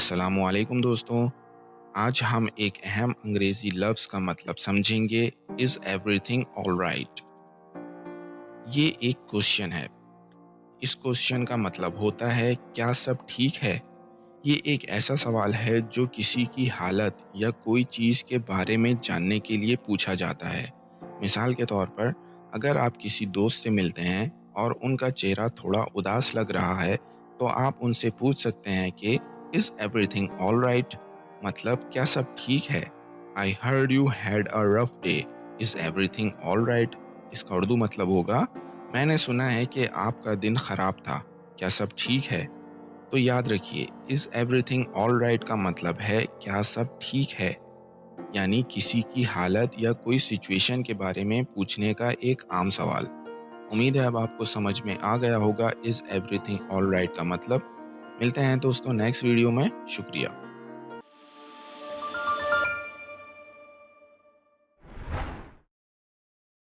अस्सलामुअलैकुम दोस्तों। आज हम एक अहम अंग्रेज़ी लफ्ज़ का मतलब समझेंगे। Is everything alright? ये एक क्वेश्चन है। इस क्वेश्चन का मतलब होता है क्या सब ठीक है। ये एक ऐसा सवाल है जो किसी की हालत या कोई चीज़ के बारे में जानने के लिए पूछा जाता है। मिसाल के तौर पर, अगर आप किसी दोस्त से मिलते हैं और उनका चेहरा थोड़ा उदास लग रहा है, तो आप उनसे पूछ सकते हैं कि इज़ एवरीथिंग ऑलराइट? मतलब क्या सब ठीक है। I heard you had a rough day, is everything alright? इसका उर्दू मतलब होगा, मैंने सुना है कि आपका दिन खराब था, क्या सब ठीक है। तो याद रखिए, इज़ एवरीथिंग ऑलराइट का मतलब है क्या सब ठीक है, यानी किसी की हालत या कोई सिचुएशन के बारे में पूछने का एक आम सवाल। उम्मीद है अब आपको समझ में आ गया होगा इज़ एवरीथिंग ऑलराइट का मतलब। मिलते हैं दोस्तों नेक्स्ट वीडियो में। शुक्रिया।